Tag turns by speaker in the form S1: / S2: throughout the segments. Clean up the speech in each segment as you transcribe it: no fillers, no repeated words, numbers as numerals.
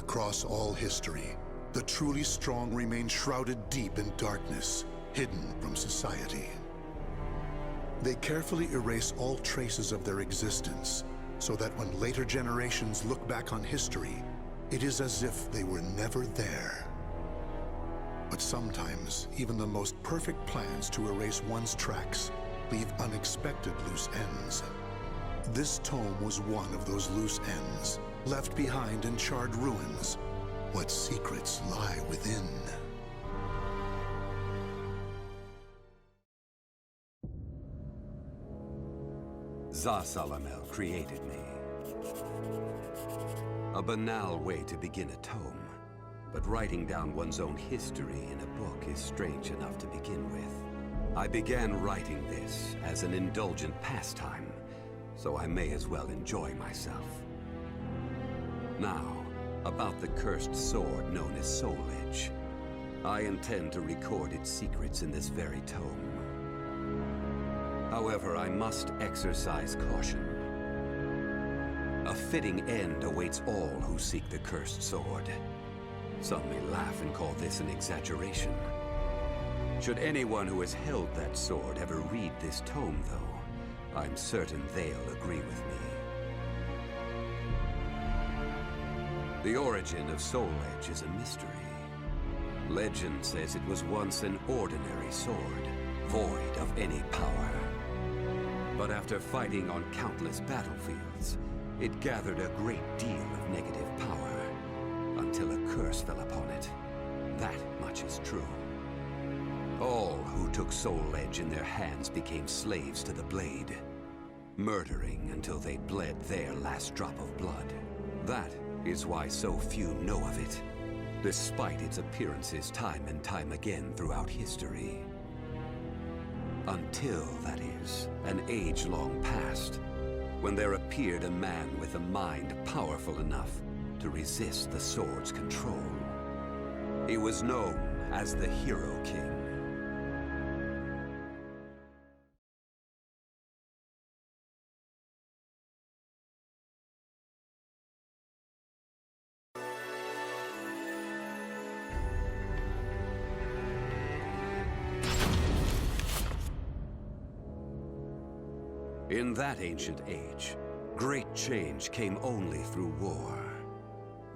S1: Across all history, the truly strong remain shrouded deep in darkness, hidden from society. They carefully erase all traces of their existence, so that when later generations look back on history, it is as if they were never there. But sometimes, even the most perfect plans to erase one's tracks leave unexpected loose ends. This tome was one of those loose ends, left behind in charred ruins. What secrets lie within?
S2: Zasalamel created me. A banal way to begin a tome, but writing down one's own history in a book is strange enough to begin with. I began writing this as an indulgent pastime, so I may as well enjoy myself. Now, about the cursed sword known as Soul Edge. I intend to record its secrets in this very tome. However, I must exercise caution. A fitting end awaits all who seek the cursed sword. Some may laugh and call this an exaggeration. Should anyone who has held that sword ever read this tome, though, I'm certain they'll agree with me. The origin of Soul Edge is a mystery. Legend says it was once an ordinary sword, void of any power. But after fighting on countless battlefields, it gathered a great deal of negative power, until a curse fell upon it. That much is true. All who took Soul Edge in their hands became slaves to the blade, murdering until they bled their last drop of blood. That is why so few know of it, despite its appearances time and time again throughout history. Until, that is, an age long past, when there appeared a man with a mind powerful enough to resist the sword's control. He was known as the Hero King. In that ancient age, great change came only through war.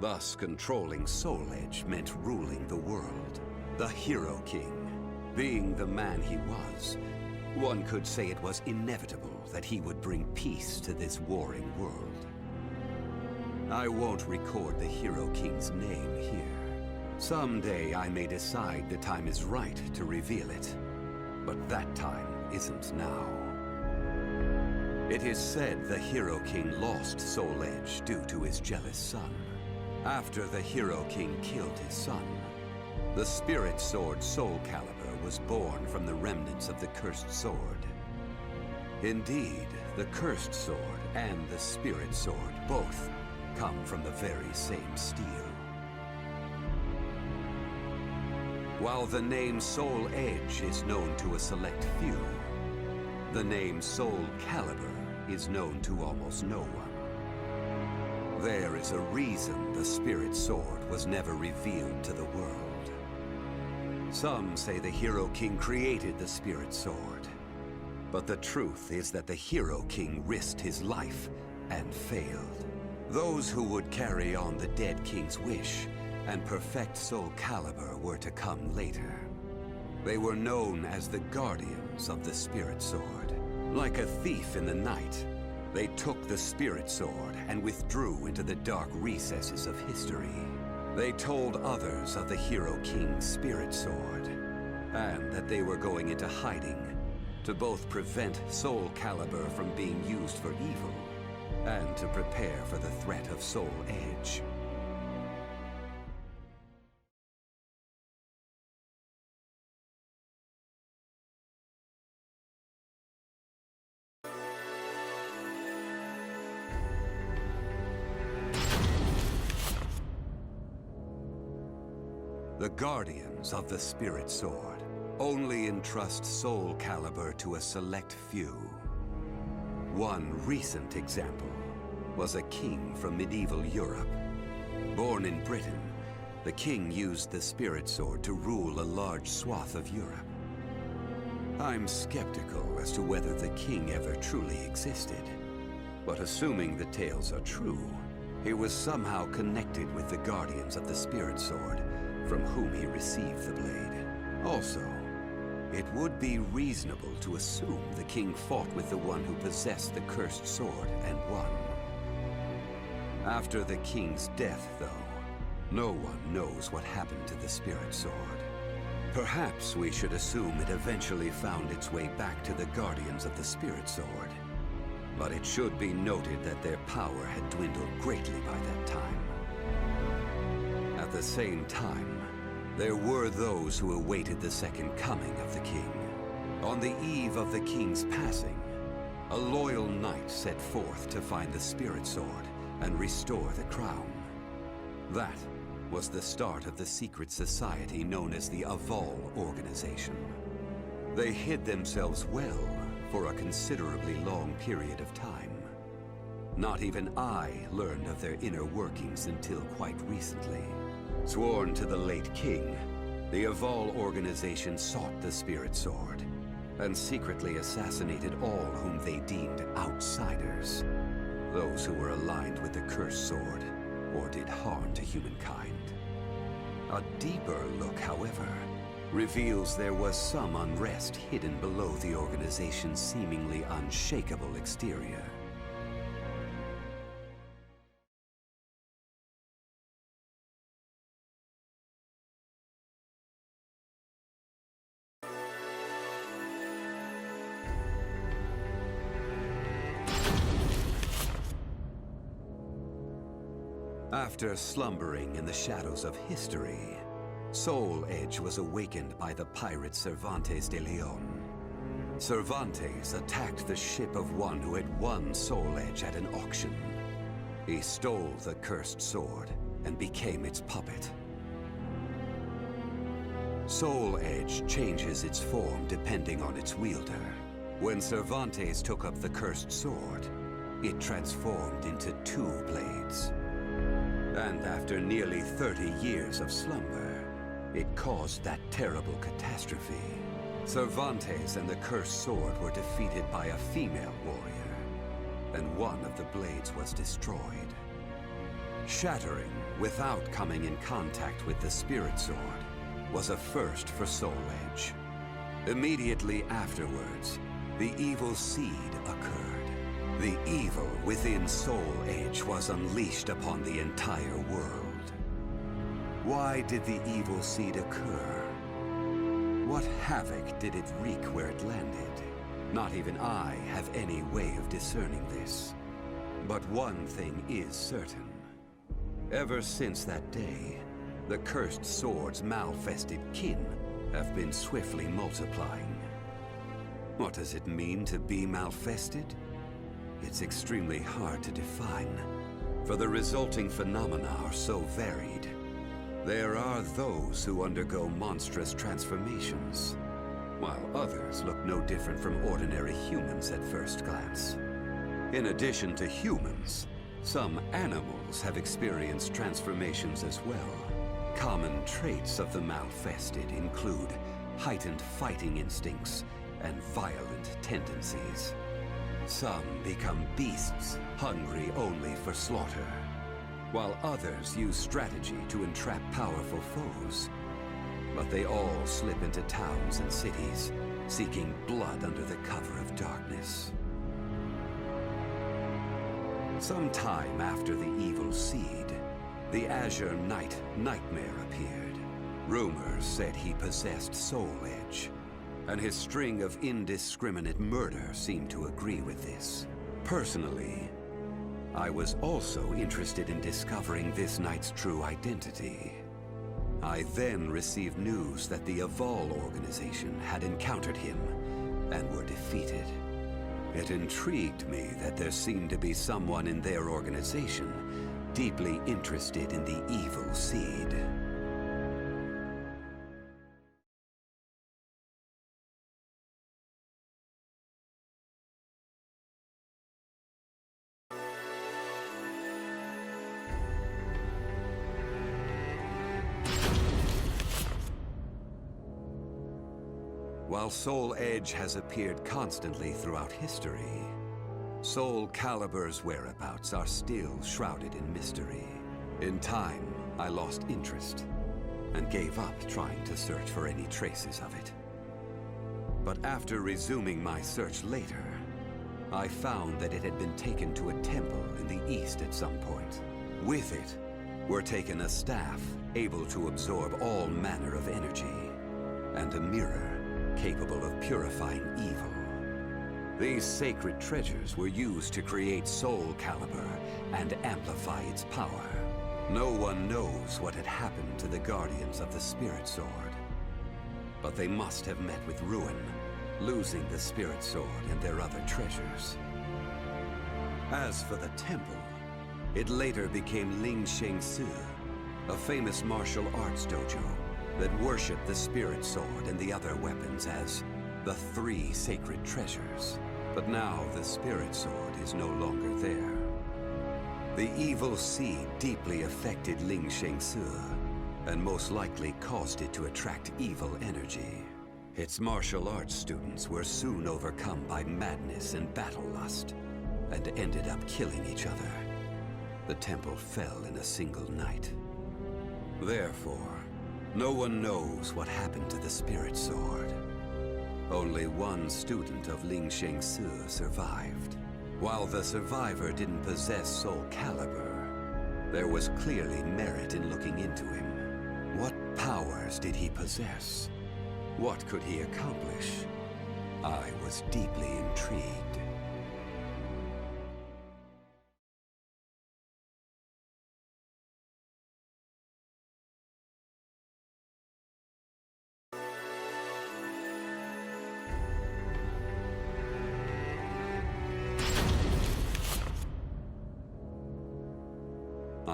S2: Thus, controlling Soul Edge meant ruling the world. The Hero King, being the man he was, one could say it was inevitable that he would bring peace to this warring world. I won't record the Hero King's name here. Someday I may decide the time is right to reveal it, but that time isn't now. It is said the Hero King lost Soul Edge due to his jealous son. After the Hero King killed his son, the spirit sword Soul Calibur was born from the remnants of the cursed sword. Indeed, the cursed sword and the spirit sword both come from the very same steel. While the name Soul Edge is known to a select few, the name Soul Calibur is known to almost no one. There is a reason the Spirit Sword was never revealed to the world. Some say the Hero King created the Spirit Sword, but the truth is that the Hero King risked his life and failed. Those who would carry on the dead king's wish and perfect Soul Calibur were to come later. They were known as the Guardians of the Spirit Sword. Like a thief in the night, they took the Spirit Sword and withdrew into the dark recesses of history. They told others of the Hero King's Spirit Sword, and that they were going into hiding to both prevent Soul Calibur from being used for evil, and to prepare for the threat of Soul Edge. The Guardians of the Spirit Sword only entrust Soul Calibur to a select few. One recent example was a king from medieval Europe. Born in Britain, the king used the Spirit Sword to rule a large swath of Europe. I'm skeptical as to whether the king ever truly existed. But assuming the tales are true, he was somehow connected with the Guardians of the Spirit Sword, from whom he received the blade. Also, it would be reasonable to assume the king fought with the one who possessed the cursed sword and won. After the king's death, though, no one knows what happened to the Spirit Sword. Perhaps we should assume it eventually found its way back to the Guardians of the Spirit Sword. But it should be noted that their power had dwindled greatly by that time. At the same time, there were those who awaited the second coming of the king. On the eve of the king's passing, a loyal knight set forth to find the Spirit Sword and restore the crown. That was the start of the secret society known as the Aval Organization. They hid themselves well for a considerably long period of time. Not even I learned of their inner workings until quite recently. Sworn to the late king, the Aval Organization sought the Spirit Sword and secretly assassinated all whom they deemed outsiders, those who were aligned with the cursed sword or did harm to humankind. A deeper look, however, reveals there was some unrest hidden below the organization's seemingly unshakable exterior. After slumbering in the shadows of history, Soul Edge was awakened by the pirate Cervantes de Leon. Cervantes attacked the ship of one who had won Soul Edge at an auction. He stole the cursed sword and became its puppet. Soul Edge changes its form depending on its wielder. When Cervantes took up the cursed sword, it transformed into 2 blades. And after nearly 30 years of slumber, it caused that terrible catastrophe. Cervantes and the cursed sword were defeated by a female warrior, and one of the blades was destroyed. Shattering without coming in contact with the Spirit Sword was a first for Soul Edge. Immediately afterwards, the evil seed occurred. The evil within Soul Edge was unleashed upon the entire world. Why did the evil seed occur? What havoc did it wreak where it landed? Not even I have any way of discerning this. But one thing is certain. Ever since that day, the cursed sword's malfested kin have been swiftly multiplying. What does it mean to be malfested? It's extremely hard to define, for the resulting phenomena are so varied. There are those who undergo monstrous transformations, while others look no different from ordinary humans at first glance. In addition to humans, some animals have experienced transformations as well. Common traits of the malfested include heightened fighting instincts and violent tendencies. Some become beasts, hungry only for slaughter, while others use strategy to entrap powerful foes. But they all slip into towns and cities, seeking blood under the cover of darkness. Sometime after the evil seed, the Azure Knight Nightmare appeared. Rumors said he possessed Soul Edge, and his string of indiscriminate murder seemed to agree with this. Personally, I was also interested in discovering this knight's true identity. I then received news that the Aval Organization had encountered him and were defeated. It intrigued me that there seemed to be someone in their organization deeply interested in the evil seed. While Soul Edge has appeared constantly throughout history, Soul Calibur's whereabouts are still shrouded in mystery. In time, I lost interest and gave up trying to search for any traces of it. But after resuming my search later, I found that it had been taken to a temple in the east at some point. With it were taken a staff able to absorb all manner of energy, and a mirror capable of purifying evil. These sacred treasures were used to create Soul Calibur and amplify its power. No one knows what had happened to the Guardians of the Spirit Sword, but they must have met with ruin, losing the Spirit Sword and their other treasures. As for the temple, it later became Ling Sheng Su, a famous martial arts dojo that worshipped the Spirit Sword and the other weapons as the three sacred treasures. But now the Spirit Sword is no longer there. The evil seed deeply affected Ling Sheng Su, and most likely caused it to attract evil energy. Its martial arts students were soon overcome by madness and battle lust, and ended up killing each other. The temple fell in a single night. Therefore, no one knows what happened to the Spirit Sword. Only one student of Ling Sheng Su survived. While the survivor didn't possess Soul Calibur, there was clearly merit in looking into him. What powers did he possess? What could he accomplish? I was deeply intrigued.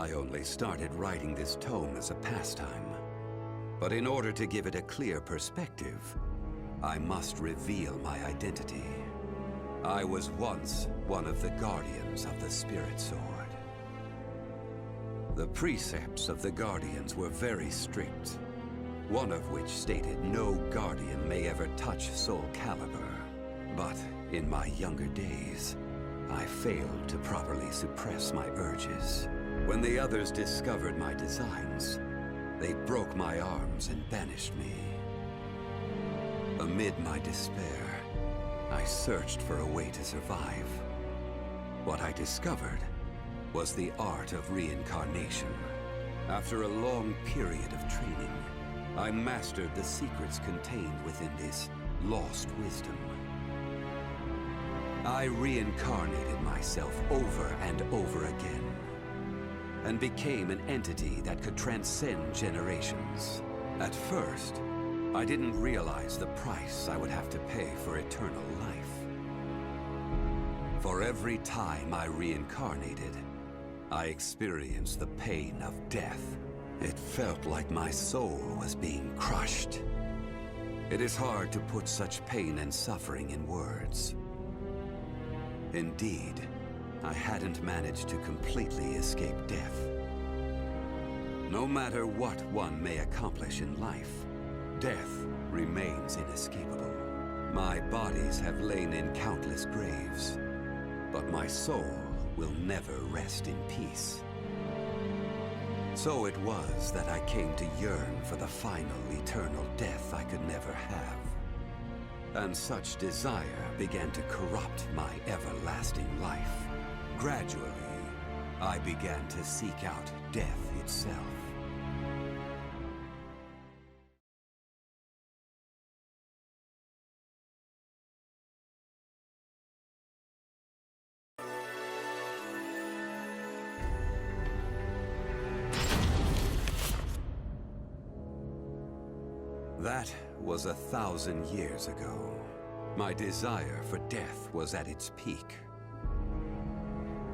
S2: I only started writing this tome as a pastime. But in order to give it a clear perspective, I must reveal my identity. I was once one of the Guardians of the Spirit Sword. The precepts of the Guardians were very strict, one of which stated no Guardian may ever touch Soul Calibur. But in my younger days, I failed to properly suppress my urges. When the others discovered my designs, they broke my arms and banished me. Amid my despair, I searched for a way to survive. What I discovered was the art of reincarnation. After a long period of training, I mastered the secrets contained within this lost wisdom. I reincarnated myself over and over again, and became an entity that could transcend generations. At first, I didn't realize the price I would have to pay for eternal life. For every time I reincarnated, I experienced the pain of death. It felt like my soul was being crushed. It is hard to put such pain and suffering in words. Indeed, I hadn't managed to completely escape death. No matter what one may accomplish in life, death remains inescapable. My bodies have lain in countless graves, but my soul will never rest in peace. So it was that I came to yearn for the final eternal death I could never have. And such desire began to corrupt my everlasting life. Gradually, I began to seek out death itself. That was 1,000 years ago. My desire for death was at its peak.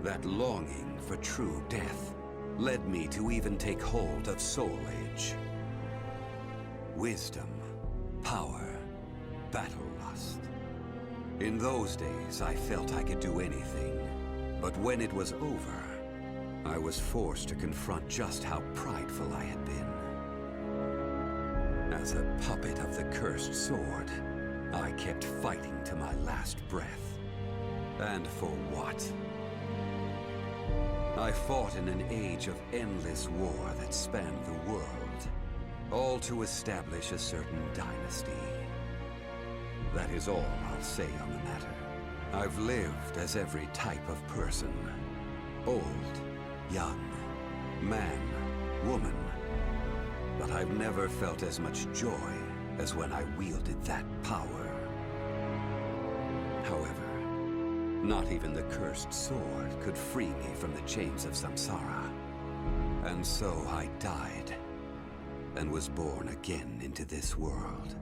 S2: That longing for true death led me to even take hold of Soul Edge. Wisdom, power, battle lust. In those days, I felt I could do anything. But when it was over, I was forced to confront just how prideful I had been. As a puppet of the cursed sword, I kept fighting to my last breath. And for what? I fought in an age of endless war that spanned the world, all to establish a certain dynasty. That is all I'll say on the matter. I've lived as every type of person. Old, young, man, woman. But I've never felt as much joy as when I wielded that power. However, not even the cursed sword could free me from the chains of samsara. And so I died, and was born again into this world.